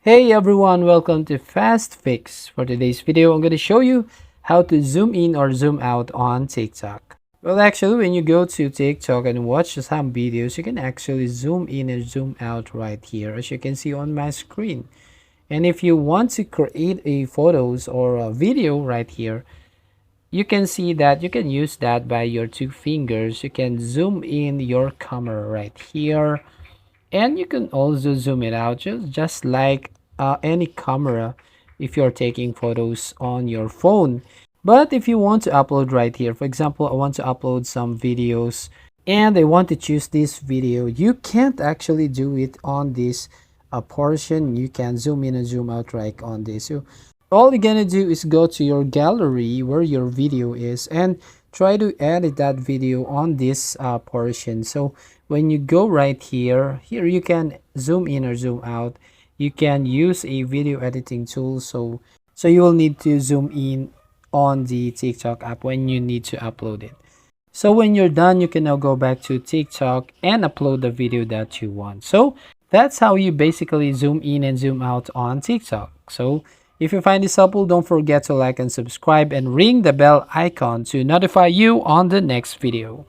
Hey everyone, welcome to Fast Fix. For today's video, I'm going to show you how to zoom in or zoom out on TikTok. Well, actually, when you go to TikTok and watch some videos, you can actually zoom in and zoom out right here, as you can see on my screen. And if you want to create a photos or a video right here, you can see that you can use that by your two fingers. You can zoom in your camera right here, and you can also zoom it out just like any camera if you're taking photos on your phone. But if you want to upload right here, for example, I want to upload some videos and I want to choose this video, you can't actually do it on this portion. You can zoom in and zoom out right on this. So all you're gonna do is go to your gallery where your video is and try to edit that video on this portion. So when you go right here you can zoom in or zoom out. You can use a video editing tool, so you will need to zoom in on the TikTok app when you need to upload it. So when you're done, you can now go back to TikTok and upload the video that you want. So that's how you basically zoom in and zoom out on TikTok. So if you find this helpful, don't forget to like and subscribe and ring the bell icon to notify you on the next video.